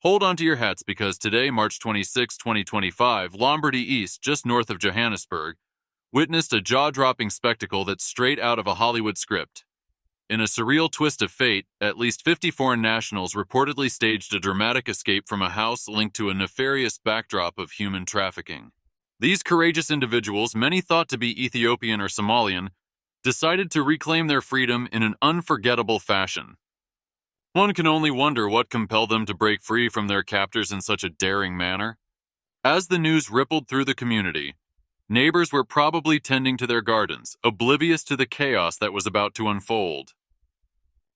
Hold on to your hats because today, March 26, 2025, Lombardy East, just north of Johannesburg, witnessed a jaw-dropping spectacle that's straight out of a Hollywood script. In a surreal twist of fate, at least 50 foreign nationals reportedly staged a dramatic escape from a house linked to a nefarious backdrop of human trafficking. These courageous individuals, many thought to be Ethiopian or Somalian, decided to reclaim their freedom in an unforgettable fashion. One can only wonder what compelled them to break free from their captors in such a daring manner. As the news rippled through the community, neighbors were probably tending to their gardens, oblivious to the chaos that was about to unfold.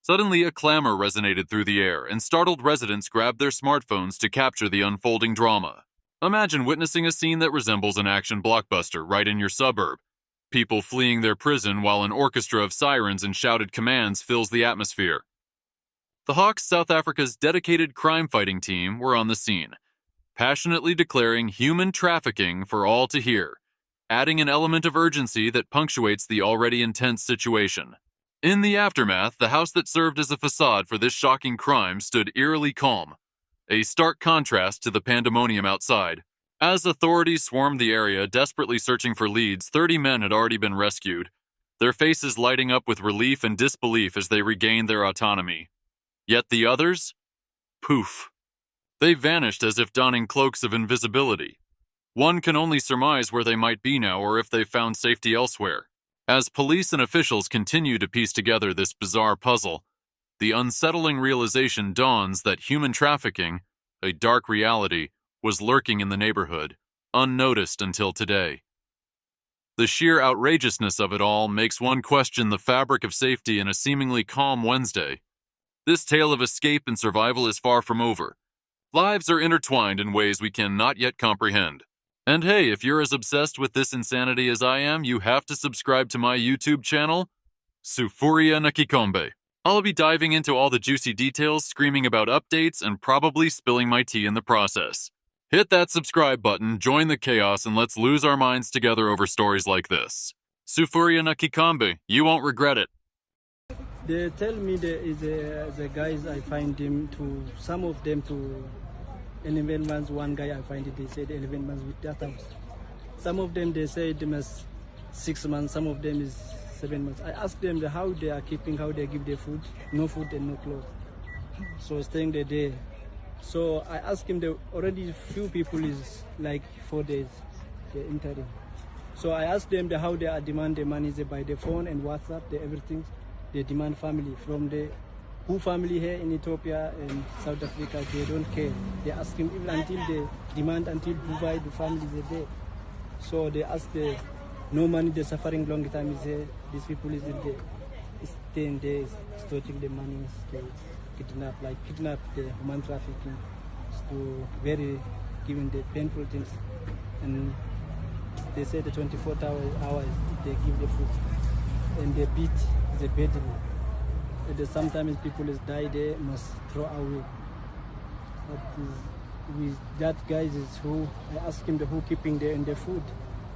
Suddenly, a clamor resonated through the air, and startled residents grabbed their smartphones to capture the unfolding drama. Imagine witnessing a scene that resembles an action blockbuster right in your suburb. People fleeing their prison while an orchestra of sirens and shouted commands fills the atmosphere. The Hawks, South Africa's dedicated crime-fighting team, were on the scene, passionately declaring human trafficking for all to hear, adding an element of urgency that punctuates the already intense situation. In the aftermath, the house that served as a facade for this shocking crime stood eerily calm, a stark contrast to the pandemonium outside. As authorities swarmed the area, desperately searching for leads, 30 men had already been rescued, their faces lighting up with relief and disbelief as they regained their autonomy. Yet the others? Poof. They vanished as if donning cloaks of invisibility. One can only surmise where they might be now or if they've found safety elsewhere. As police and officials continue to piece together this bizarre puzzle, the unsettling realization dawns that human trafficking, a dark reality, was lurking in the neighborhood, unnoticed until today. The sheer outrageousness of it all makes one question the fabric of safety in a seemingly calm Wednesday. This tale of escape and survival is far from over. Lives are intertwined in ways we can not yet comprehend. And hey, if you're as obsessed with this insanity as I am, you have to subscribe to my YouTube channel, Sufuria Nakikombe. I'll be diving into all the juicy details, screaming about updates, and probably spilling my tea in the process. Hit that subscribe button, join the chaos, and let's lose our minds together over stories like this. Sufuria Nakikombe, you won't regret it. They tell me the guys, I find him to, some of them to 11 months, one guy I find it, they said 11 months with that house. Some of them, they say them as 6 months, some of them is 7 months. I asked them how they are keeping, how they give their food, no food and no clothes. So staying there. So I asked him, already few people is like 4 days, they're interim. So I asked them how they are demand the money, they by the phone and WhatsApp, everything. They demand family from the who family here in Ethiopia and South Africa. They don't care. They ask him even until they demand until provide the family is there. So they ask the no money. They're suffering long time. Is there? These people is there. It's 10 days extorting the money. They kidnap the human trafficking. To very giving the painful things. And they say the 24 hours they give the food. And they beat the bedroom. Sometimes people die there, must throw away. But with that guys is who, I asked him who keeping the food.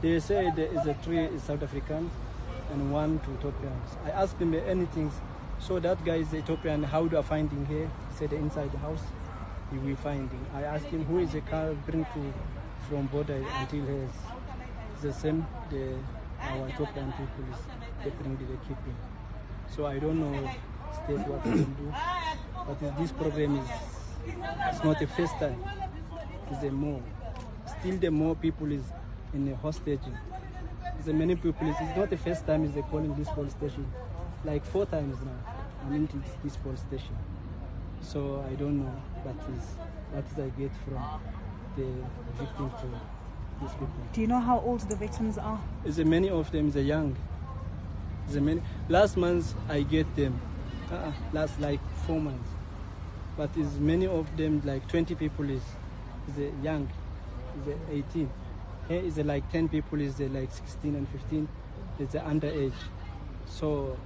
They say there is a 3 South African and 1 Ethiopians. I asked him anything. So that guy is Ethiopian, how do I find him here? He said inside the house, he will find him. I asked him who is the car bring to from border until here. It's the same, our Ethiopian people is definitely they keep him. So I don't know state what we can do. But this program it's not the first time. It's a more. Still the more people is in a hostage. It's a many people. It's not the first time is they calling this police station. Like 4 times now. I'm into this police station. So I don't know what I get from the victims to these people. Do you know how old the victims are? Many of them are young. Last month I get them. Last like 4 months. But many of them like 20 people is young, is 18. Here is like 10 people is like 16 and 15. It's underage. So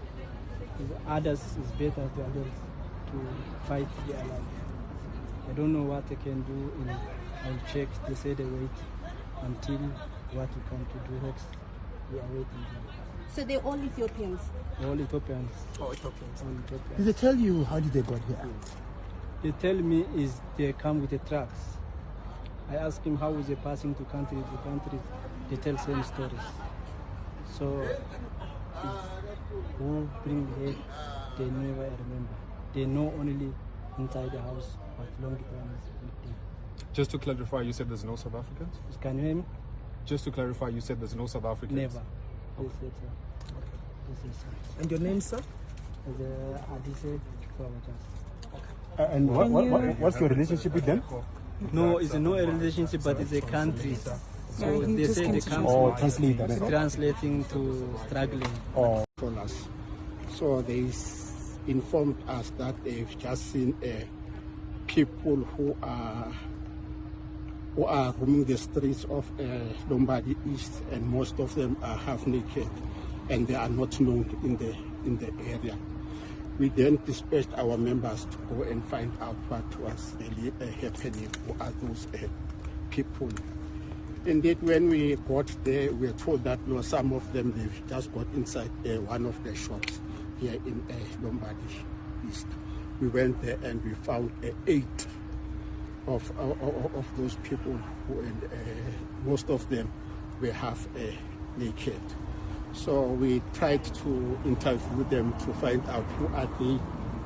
others is better to others to fight their life. I don't know what I can do. I'll check. They say they wait until what we come to do next. We are waiting. So they're all Ethiopians? All Ethiopians. All Ethiopians. All Ethiopians. Did they tell you how did they got here? They tell me is they come with the trucks. I ask him how is they passing to country to country. They tell same stories. So who bring here, they never remember. They know only inside the house, but long time is with them. Just to clarify, you said there's no South Africans? Can you hear me? Just to clarify, you said there's no South Africans? Never. They said so. They said so. And your name, sir? Adi said, And what's your relationship with them? no, it's no relationship, but it's a country. So Yeah, he they just say they continues. come Or to translator? translating to struggling. Or For us. So they informed us that they've just seen people who are roaming the streets of Lombardy East, and most of them are half naked, and they are not known in the area. We then dispatched our members to go and find out what was really happening. Who are those people? Indeed, when we got there, we were told that some of them they've just got inside one of the shops here in Lombardy East. We went there and we found 8 of those people, and most of them were half naked. So we tried to interview them to find out who are they,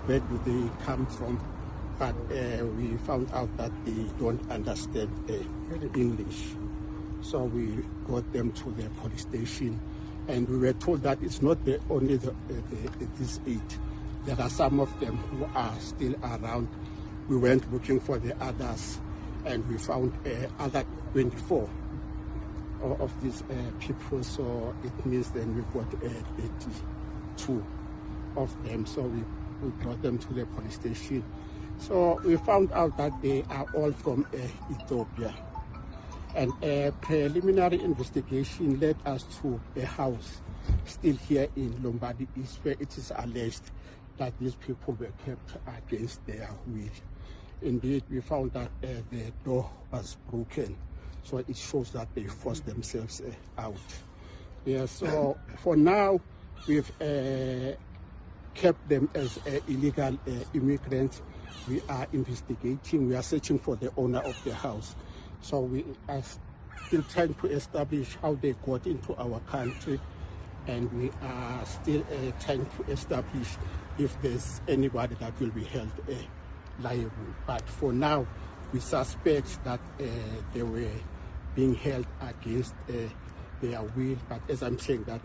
where do they come from, but we found out that they don't understand English. So we got them to the police station, and we were told that it's not only these 8. There are some of them who are still around. We went looking for the others, and we found other 24 of these people. So it means then we got 82 of them. So we brought them to the police station. So we found out that they are all from Ethiopia. And a preliminary investigation led us to a house still here in Lombardy East, where it is alleged that these people were kept against their will. Indeed, we found that the door was broken, so it shows that they forced themselves out. Yeah, so for now, we've kept them as illegal immigrants. We are investigating, we are searching for the owner of the house. So we are still trying to establish how they got into our country, and we are still trying to establish if there's anybody that will be held liable. But for now, we suspect that they were being held against their will. But as I'm saying that,